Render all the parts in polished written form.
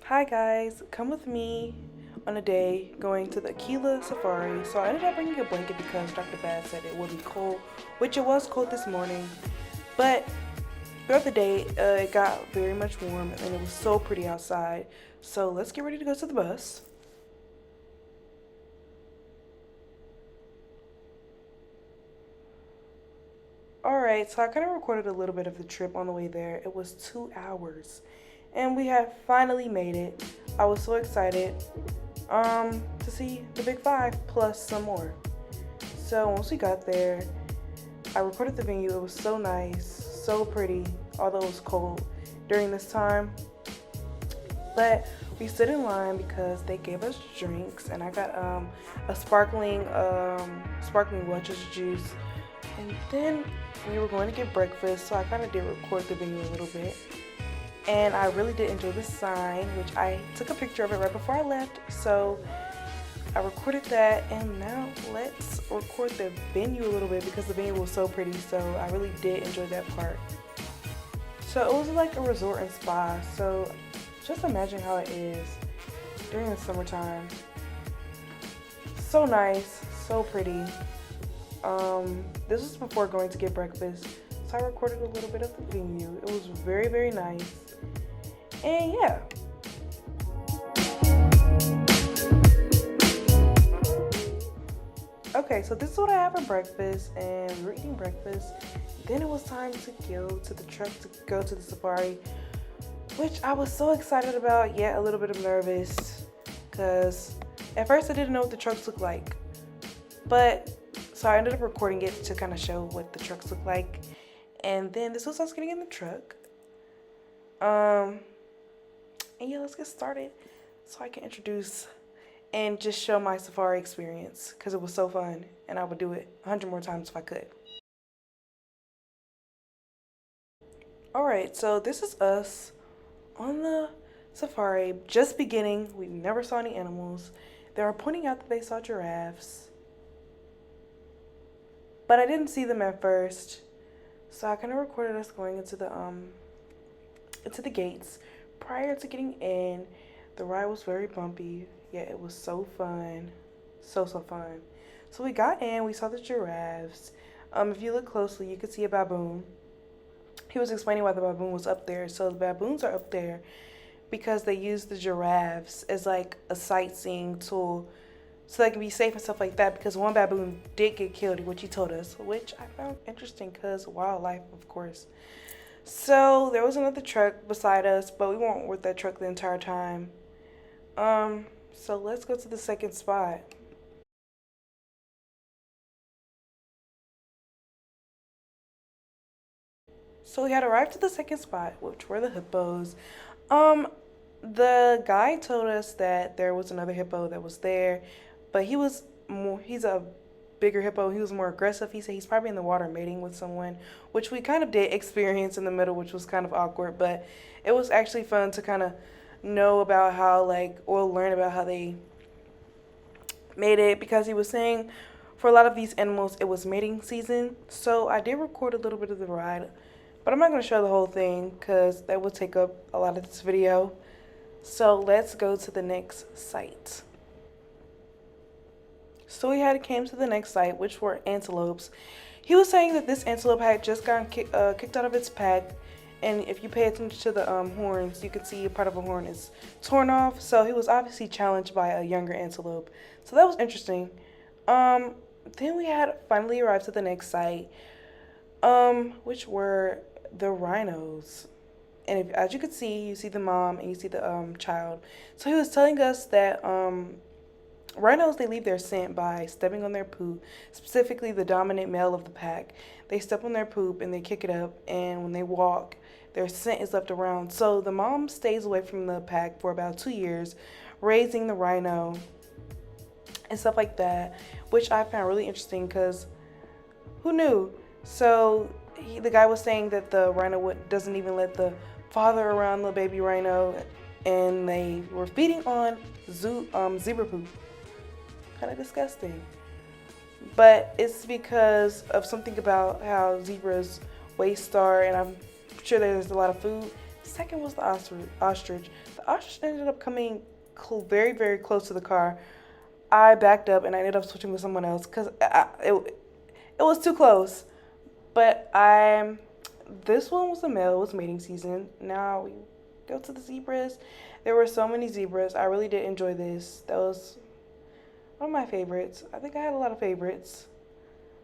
Hi guys, come with me on a day going to the Aquila safari. So I ended up bringing a blanket because Dr. Bad said it would be cold, which it was cold this morning. But throughout the day, it got very much warm and it was so pretty outside. So let's get ready to go to the bus. Alright, so I kind of recorded a little bit of the trip on the way there. It was 2 hours and we have finally made it. I was so excited to see the big five plus some more. So once we got there, I recorded the venue. It was so nice, so pretty, although it was cold during this time. But we stood in line because they gave us drinks, and I got a sparkling Welch's juice, and then we were going to get breakfast. So I kind of did record the venue a little bit, and I really did enjoy the sign, which I took a picture of it right before I left. So I recorded that, and now let's record the venue a little bit because the venue was so pretty. So I really did enjoy that part. So it was like a resort and spa. So just imagine how it is during the summertime. So nice, so pretty. This was before going to get breakfast, so I recorded a little bit of the venue. It was very, very nice. And yeah. Okay, so this is what I had for breakfast, and we were eating breakfast. Then it was time to go to the truck to go to the safari, which I was so excited about, yet a little bit of nervous, because at first I didn't know what the trucks looked like. But, so I ended up recording it to kind of show what the trucks look like. And then this was us getting in the truck. And yeah, let's get started so I can introduce and just show my safari experience because it was so fun and I would do it 100 more times if I could. Alright, so this is us on the safari, just beginning. We never saw any animals. They were pointing out that they saw giraffes, but I didn't see them at first. So I kind of recorded us going into the gates. Prior to getting in, the ride was very bumpy. Yeah, it was so fun. So fun. So we got in, we saw the giraffes. If you look closely, you could see a baboon. He was explaining why the baboon was up there. So the baboons are up there because they use the giraffes as like a sightseeing tool so they can be safe and stuff like that, because one baboon did get killed, which he told us, which I found interesting because wildlife, of course. So there was another truck beside us, but we weren't with that truck the entire time. So let's go to the second spot. So we had arrived at the second spot, which were the hippos. Um, the guy told us that there was another hippo that was there, but he's a bigger hippo. He was more aggressive. He said he's probably in the water mating with someone, which we kind of did experience in the middle, which was kind of awkward, but it was actually fun to kind of know about how, like, or learn about how they made it, because he was saying for a lot of these animals it was mating season. So I did record a little bit of the ride, but I'm not going to show the whole thing because that would take up a lot of this video. So let's go to the next site. So we had came to the next site, which were antelopes. He was saying that this antelope had just gotten kicked out of its pack, and if you pay attention to the horns, you can see a part of a horn is torn off. So he was obviously challenged by a younger antelope. So that was interesting. Then we had finally arrived at the next site, which were the rhinos. And if, as you could see, you see the mom and you see the child. So he was telling us that rhinos, they leave their scent by stepping on their poop, specifically the dominant male of the pack. They step on their poop and they kick it up, and when they walk, their scent is left around. So the mom stays away from the pack for about 2 years, raising the rhino and stuff like that, which I found really interesting because who knew? So the guy was saying that the rhino doesn't even let the father around the baby rhino, and they were feeding on zebra poop. Kind of disgusting. But it's because of something about how zebras waste are, and I'm sure there's a lot of food. Second was the ostrich. The the ostrich ended up coming very, very close to the car. I backed up and I ended up switching with someone else because it was too close. But this one was a male. It was mating season. Now we go to the zebras. There were so many zebras. I really did enjoy this. That was one of my favorites. I think I had a lot of favorites.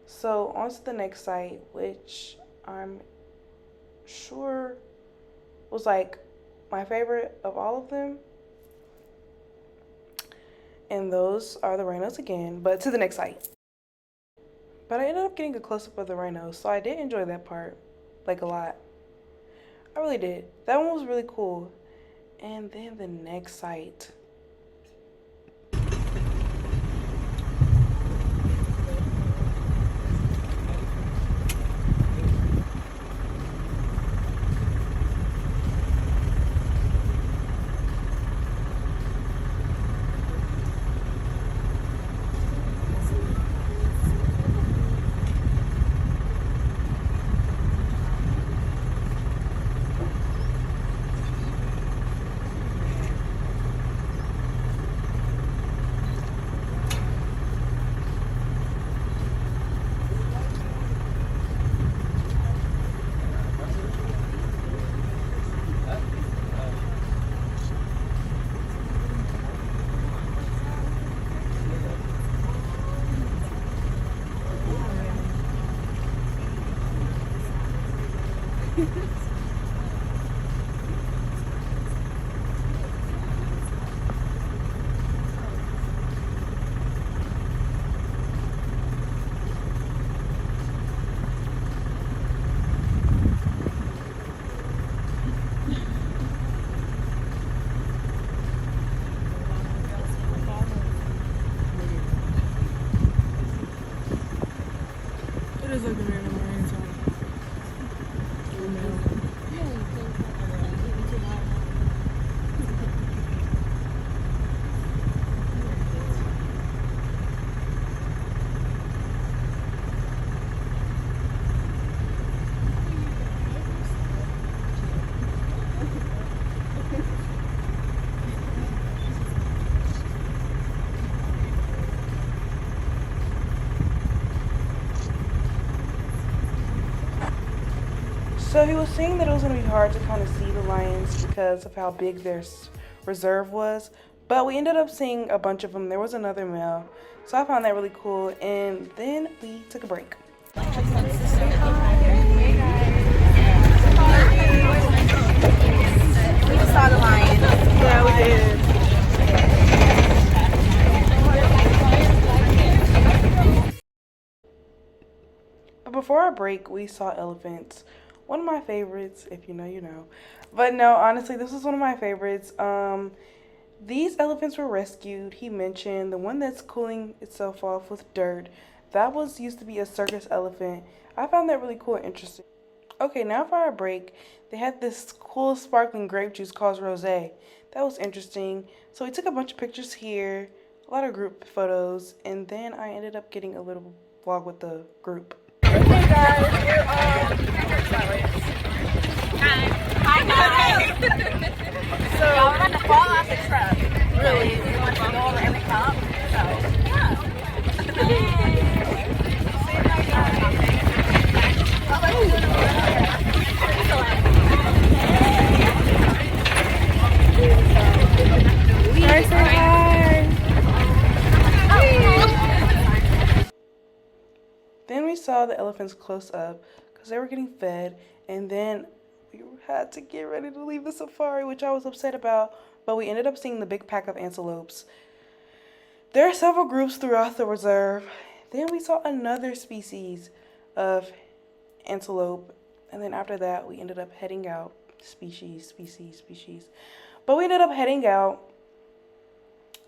So on to the next site, which I'm sure was like my favorite of all of them. And those are the rhinos again, but to the next site. But I ended up getting a close-up of the rhinos, so I did enjoy that part, like a lot. I really did. That one was really cool. And then the next site. It is like a random orangutan. So he was saying that it was going to be hard to kind of see the lions because of how big their reserve was. But we ended up seeing a bunch of them. There was another male. So I found that really cool. And then we took a break. We saw the lion. Yeah, we did. But before our break, we saw elephants. One of my favorites, if you know, you know. But no, honestly, this was one of my favorites. These elephants were rescued. He mentioned the one that's cooling itself off with dirt. That was used to be a circus elephant. I found that really cool and interesting. Okay, now for our break, they had this cool sparkling grape juice called rosé. That was interesting. So we took a bunch of pictures here, a lot of group photos, and then I ended up getting a little vlog with the group. Hey guys, we're Hi guys. So we're about to fall off the truck. Really? We want to go over in the cup. So yeah. Hi, say hi. Then we saw the elephants close up because they were getting fed, and then we had to get ready to leave the safari, which I was upset about, but we ended up seeing the big pack of antelopes. There are several groups throughout the reserve. Then we saw another species of antelope, and then after that we ended up heading out. Species. But we ended up heading out.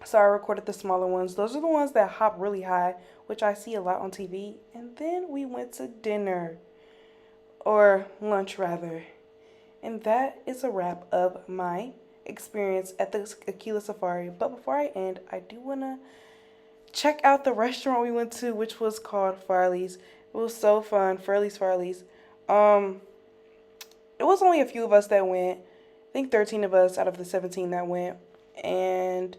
So I recorded the smaller ones. Those are the ones that hop really high, which I see a lot on TV. And then we went to dinner, or lunch rather. And that is a wrap of my experience at the Aquila Safari. But before I end, I do want to check out the restaurant we went to, which was called Farley's. It was so fun. Farley's. It was only a few of us that went, think 13 of us out of the 17 that went. And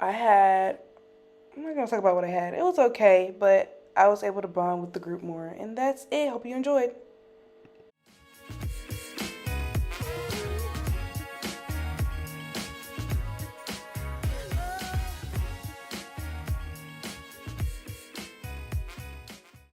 I had, I'm not going to talk about what I had. It was okay, but I was able to bond with the group more. And that's it. Hope you enjoyed.